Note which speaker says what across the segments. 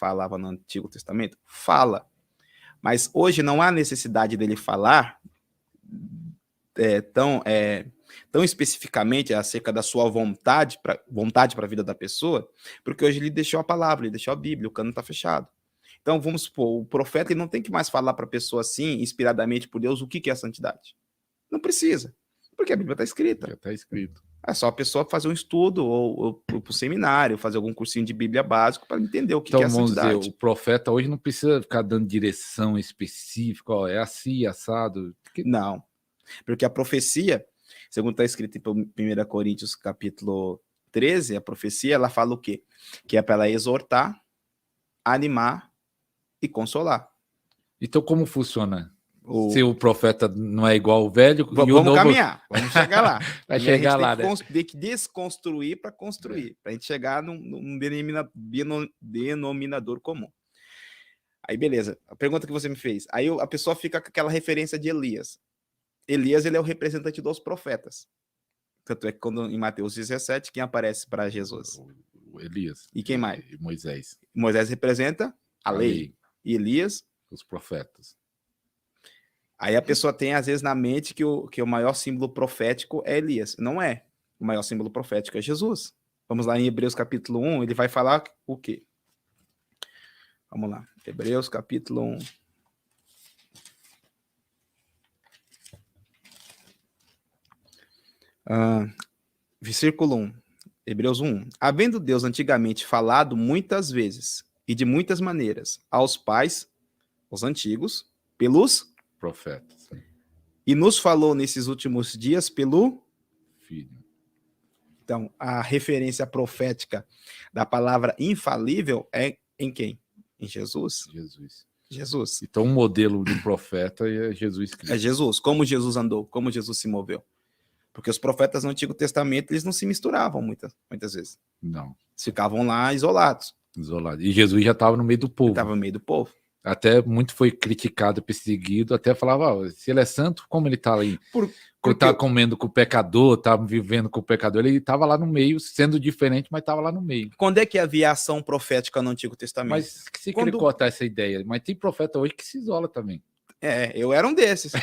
Speaker 1: falava no Antigo Testamento? Fala. Mas hoje não há necessidade dele falar tão especificamente acerca da sua vontade para a vida da pessoa, porque hoje ele deixou a palavra, ele deixou a Bíblia, o cano está fechado. Então, vamos supor, o profeta ele não tem que mais falar para a pessoa assim, inspiradamente por Deus, o que é a santidade. Não precisa, porque a Bíblia está escrita.
Speaker 2: Já está escrito.
Speaker 1: É só a pessoa fazer um estudo, ou para o seminário, fazer algum cursinho de Bíblia básico para entender o que é a santidade.
Speaker 2: Vamos dizer, o profeta hoje não precisa ficar dando direção específica, ó, é assim, assado.
Speaker 1: Não, porque a profecia, segundo está escrito em 1 Coríntios capítulo 13, a profecia, ela fala o quê? Que é para ela exortar, animar e consolar.
Speaker 2: Então, como funciona? Se o profeta não é igual ao velho...
Speaker 1: Vamos caminhar, vamos chegar lá.
Speaker 2: Vai chegar lá,
Speaker 1: né? Tem que desconstruir para construir, para a gente chegar num denominador comum. Aí, beleza. A pergunta que você me fez. Aí a pessoa fica com aquela referência de Elias. Elias, ele é o representante dos profetas. Tanto é que quando em Mateus 17, quem aparece para Jesus?
Speaker 2: O Elias.
Speaker 1: E quem mais?
Speaker 2: E Moisés.
Speaker 1: Moisés representa a lei. E Elias?
Speaker 2: Os profetas.
Speaker 1: Aí a pessoa tem, às vezes, na mente que o maior símbolo profético é Elias. Não é. O maior símbolo profético é Jesus. Vamos lá em Hebreus capítulo 1, ele vai falar o quê? Vamos lá. Hebreus capítulo 1. Versículo 1. Hebreus 1. Havendo Deus antigamente falado muitas vezes e de muitas maneiras aos pais, os antigos, pelos
Speaker 2: profetas.
Speaker 1: E nos falou nesses últimos dias pelo
Speaker 2: Filho.
Speaker 1: Então, a referência profética da palavra infalível é em quem? Em Jesus. Jesus.
Speaker 2: Então, o modelo de profeta é Jesus Cristo.
Speaker 1: É Jesus. Como Jesus andou, como Jesus se moveu. Porque os profetas no Antigo Testamento, eles não se misturavam muitas vezes.
Speaker 2: Não.
Speaker 1: Eles ficavam lá isolados.
Speaker 2: E Jesus já estava no meio do povo.
Speaker 1: Estava no meio do povo.
Speaker 2: Até muito foi criticado, perseguido, até falava, se ele é santo, como ele está ali? Está comendo com o pecador, está vivendo com o pecador, ele estava lá no meio, sendo diferente, mas estava lá no meio.
Speaker 1: Quando é que havia ação profética no Antigo Testamento?
Speaker 2: Mas se querer cortar essa ideia, mas tem profeta hoje que se isola também.
Speaker 1: Eu era um desses.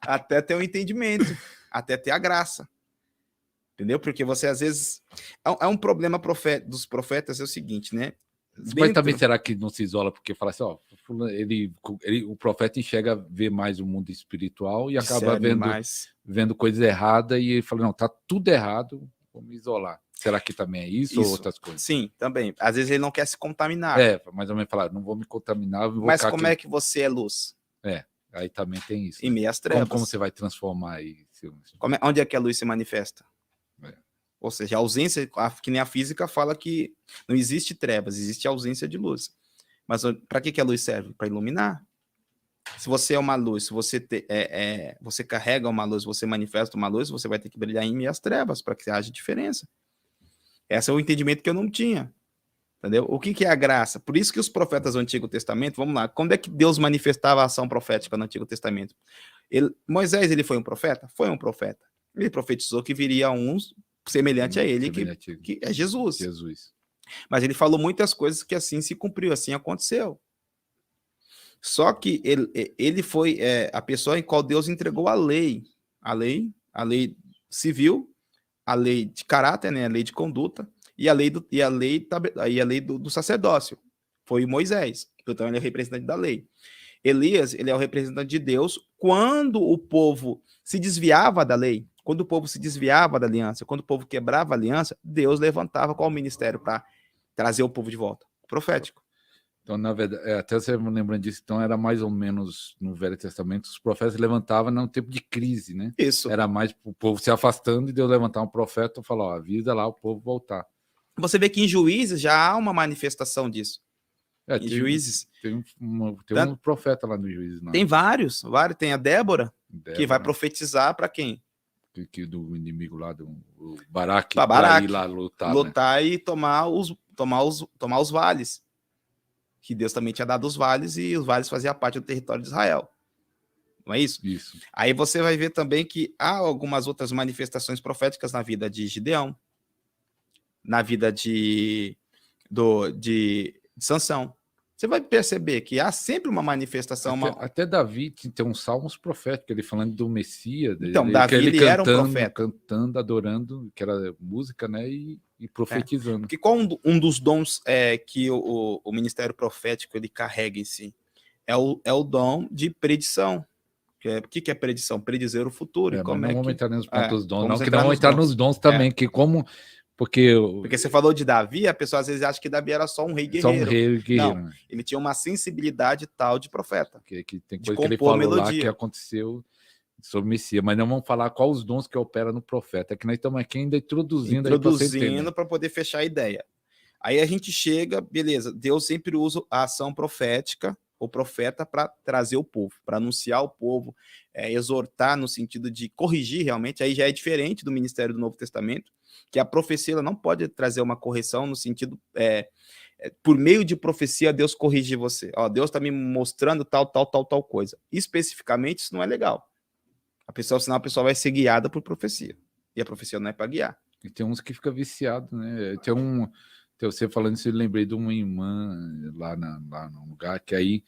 Speaker 1: Até ter o entendimento, até ter a graça. Entendeu? Porque você, às vezes... É um problema dos profetas, é o seguinte, né?
Speaker 2: Mas também será que não se isola porque fala assim, ó, o profeta vê mais o mundo espiritual e acaba vendo coisas erradas e ele fala, não, tá tudo errado, vou me isolar. Será que também é isso ou outras coisas?
Speaker 1: Sim, também. Às vezes ele não quer se contaminar.
Speaker 2: Mais ou menos falar, não vou me contaminar.
Speaker 1: Mas como é que você é luz?
Speaker 2: Aí também tem isso.
Speaker 1: Em meio às trevas.
Speaker 2: Como você vai transformar aí?
Speaker 1: Onde é que a luz se manifesta? Ou seja, a ausência, que nem a física fala que não existe trevas, existe ausência de luz. Mas para que a luz serve? Para iluminar. Se você é uma luz, se você, você carrega uma luz, você manifesta uma luz, você vai ter que brilhar em meio às trevas para que haja diferença. Esse é o entendimento que eu não tinha. Entendeu? O que é a graça? Por isso que os profetas do Antigo Testamento, vamos lá, quando é que Deus manifestava a ação profética no Antigo Testamento? Moisés, ele foi um profeta? Foi um profeta. Ele profetizou que viria uns semelhante a ele, que é Jesus. Mas ele falou muitas coisas que assim se cumpriu, assim aconteceu. Só que ele foi a pessoa em qual Deus entregou a lei civil, a lei de caráter, né, a lei de conduta, e a lei do sacerdócio. Foi Moisés, então ele é o representante da lei. Elias, ele é o representante de Deus quando o povo se desviava da lei. Quando o povo se desviava da aliança, quando o povo quebrava a aliança, Deus levantava qual ministério para trazer o povo de volta? Profético.
Speaker 2: Então, na verdade, até você me lembrando disso, então era mais ou menos no Velho Testamento, os profetas levantavam num tempo de crise, né?
Speaker 1: Isso.
Speaker 2: Era mais o povo se afastando e Deus levantar um profeta e falar, ó, avisa lá o povo voltar.
Speaker 1: Você vê que em Juízes já há uma manifestação disso. Em Juízes.
Speaker 2: Tem um profeta lá no Juízes. Não.
Speaker 1: Tem vários. Tem a Débora, que vai profetizar para quem?
Speaker 2: Do inimigo lá, do Baraque,
Speaker 1: para
Speaker 2: ir lá lutar
Speaker 1: né? E tomar os vales, que Deus também tinha dado os vales, e os vales faziam parte do território de Israel, não é isso?
Speaker 2: Isso.
Speaker 1: Aí você vai ver também que há algumas outras manifestações proféticas na vida de Gideão, na vida de de Sansão. Você vai perceber que há sempre uma manifestação.
Speaker 2: Até Davi tem uns salmos proféticos, ele falando do Messias.
Speaker 1: Então, Davi ele era um profeta.
Speaker 2: Cantando, adorando, que era música, né? E profetizando.
Speaker 1: Porque qual um dos dons que o ministério profético ele carrega em si? É o dom de predição. O que é predição? Predizer o futuro.
Speaker 2: Não vamos entrar nos pontos dos dons, não, que
Speaker 1: não
Speaker 2: vamos entrar nos dons também, que como... Porque
Speaker 1: você falou de Davi, a pessoa às vezes acha que Davi era só um rei guerreiro.
Speaker 2: Só um rei guerreiro.
Speaker 1: Não, ele tinha uma sensibilidade tal de profeta.
Speaker 2: Que tem coisa que ele falou melodia. Lá que aconteceu sobre o Messias, mas não vamos falar quais os dons que opera no profeta, que nós estamos aqui ainda introduzindo
Speaker 1: para poder fechar a ideia. Aí a gente chega, beleza, Deus sempre usa a ação profética, o profeta, para trazer o povo, para anunciar o povo, exortar no sentido de corrigir realmente. Aí já é diferente do ministério do Novo Testamento, que a profecia ela não pode trazer uma correção no sentido, por meio de profecia, Deus corrigir você. Ó, Deus está me mostrando tal coisa. Especificamente, isso não é legal. Senão a pessoa vai ser guiada por profecia. E a profecia não é para guiar.
Speaker 2: E tem uns que ficam viciados, né? Você falando isso, eu lembrei de uma irmã lá no lugar, que aí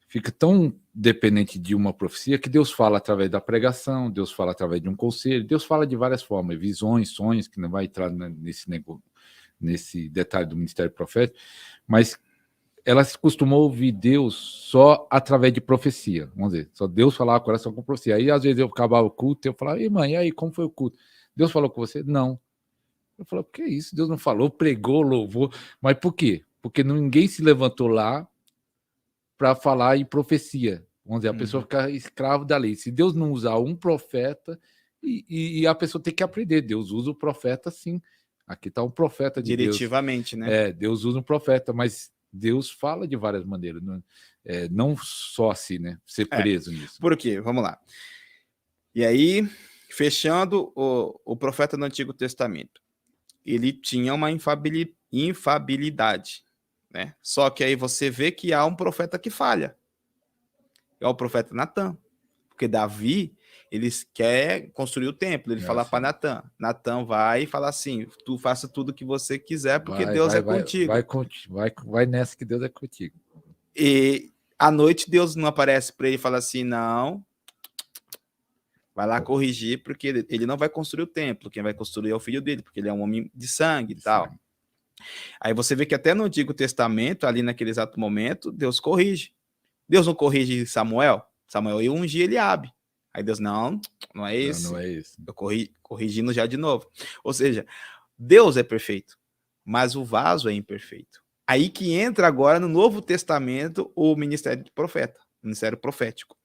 Speaker 2: fica tão dependente de uma profecia que Deus fala através da pregação, Deus fala através de um conselho, Deus fala de várias formas, visões, sonhos, que não vai entrar nesse detalhe do ministério profético, mas ela costumou ouvir Deus só através de profecia, vamos dizer, só Deus falava com ela só com profecia. Aí às vezes eu acabava o culto e eu falava, ei mãe, e aí, como foi o culto? Deus falou com você? Não. Eu falei, por que isso? Deus não falou, pregou, louvou, mas por quê? Porque ninguém se levantou lá para falar em profecia. Vamos dizer, a pessoa fica escravo da lei. Se Deus não usar um profeta, e a pessoa tem que aprender, Deus usa o profeta sim. Aqui está um profeta de
Speaker 1: diretivamente,
Speaker 2: Deus.
Speaker 1: né?
Speaker 2: Deus usa um profeta, mas Deus fala de várias maneiras, não só assim, né? Ser preso nisso.
Speaker 1: Por quê? Vamos lá. E aí, fechando o profeta do Antigo Testamento, ele tinha uma infabilidade, né? Só que aí você vê que há um profeta que falha. É o profeta Natã. Porque Davi, ele quer construir o templo. Ele fala para Natã. Natã vai e fala assim, tu faça tudo o que você quiser, porque Deus é contigo.
Speaker 2: Vai nessa que Deus é contigo.
Speaker 1: E à noite Deus não aparece para ele e fala assim, não, vai lá corrigir, porque ele não vai construir o templo. Quem vai construir é o filho dele, porque ele é um homem de sangue e tal. Aí você vê que até no Antigo Testamento, ali naquele exato momento, Deus corrige. Deus não corrige Samuel? Samuel ia ungir Eliabe. Aí Deus, não é esse.
Speaker 2: Não é esse.
Speaker 1: Eu corrigindo já de novo. Ou seja, Deus é perfeito, mas o vaso é imperfeito. Aí que entra agora no Novo Testamento o ministério de profeta, o ministério profético.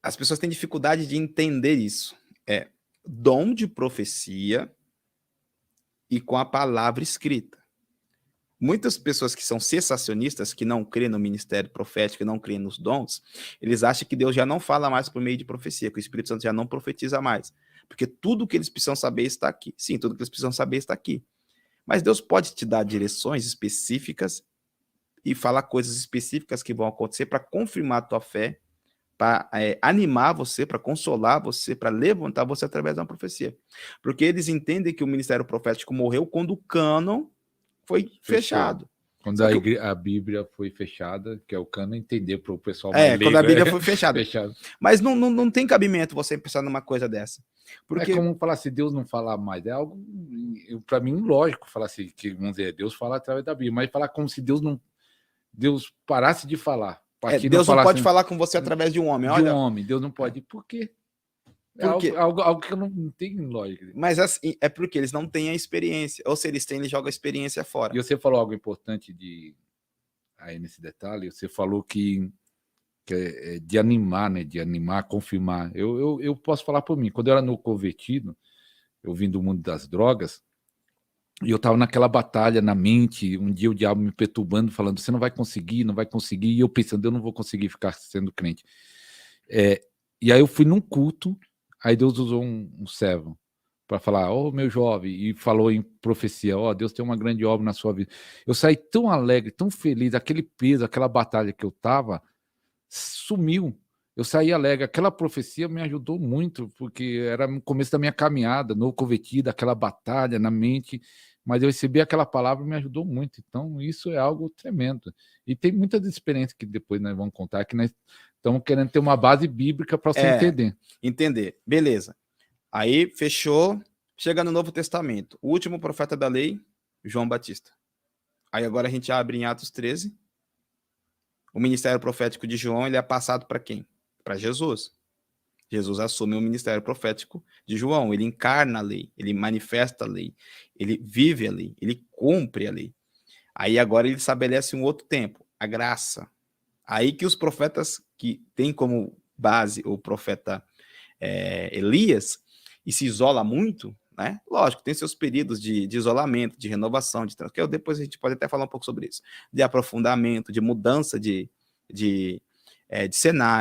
Speaker 1: As pessoas têm dificuldade de entender isso. É dom de profecia e com a palavra escrita. Muitas pessoas que são cessacionistas, que não creem no ministério profético, não creem nos dons, eles acham que Deus já não fala mais por meio de profecia, que o Espírito Santo já não profetiza mais. Porque tudo que eles precisam saber está aqui. Sim, tudo que eles precisam saber está aqui. Mas Deus pode te dar direções específicas e falar coisas específicas que vão acontecer para confirmar a tua fé, para animar você, para consolar você, para levantar você através de uma profecia. Porque eles entendem que o ministério profético morreu quando o cânon foi fechado.
Speaker 2: Quando a Bíblia foi fechada, que é o cano entender para o pessoal mais leigo,
Speaker 1: quando a Bíblia foi fechada. Mas não tem cabimento você pensar numa coisa dessa. Porque...
Speaker 2: É como falar assim, Deus não fala mais. É algo, para mim, lógico falar assim, que vamos dizer, Deus fala através da Bíblia, mas falar como se Deus parasse de falar.
Speaker 1: Deus não pode falar com você através de um homem.
Speaker 2: De um homem, Deus não pode. Por quê? Algo que eu não tenho lógica.
Speaker 1: Mas assim, é porque eles não têm a experiência. Ou se eles têm, eles jogam a experiência fora.
Speaker 2: E você falou algo importante aí nesse detalhe. Você falou que é de animar, né? De animar, confirmar. Eu posso falar por mim. Quando eu era no convertido, eu vim do mundo das drogas, e eu estava naquela batalha na mente. Um dia o diabo me perturbando, falando, você não vai conseguir. E eu pensando, eu não vou conseguir ficar sendo crente. E aí eu fui num culto. Aí Deus usou um servo para falar, meu jovem, e falou em profecia, Deus tem uma grande obra na sua vida. Eu saí tão alegre, tão feliz, aquele peso, aquela batalha que eu estava, sumiu. Eu saí alegre. Aquela profecia me ajudou muito, porque era no começo da minha caminhada, no convertido, aquela batalha na mente, mas eu recebi aquela palavra e me ajudou muito. Então, isso é algo tremendo. E tem muitas experiências que depois nós vamos contar, que nós estamos querendo ter uma base bíblica para você entender.
Speaker 1: Entender. Beleza. Aí, fechou. Chega no Novo Testamento. O último profeta da lei, João Batista. Aí agora a gente abre em Atos 13. O ministério profético de João, ele é passado para quem? Para Jesus. Jesus assume o ministério profético de João. Ele encarna a lei, ele manifesta a lei, ele vive a lei, ele cumpre a lei. Aí agora ele estabelece um outro tempo, a graça. Aí que os profetas que têm como base o profeta Elias, e se isola muito, né? Lógico, tem seus períodos de isolamento, de renovação, que depois a gente pode até falar um pouco sobre isso, de aprofundamento, de mudança de cenário.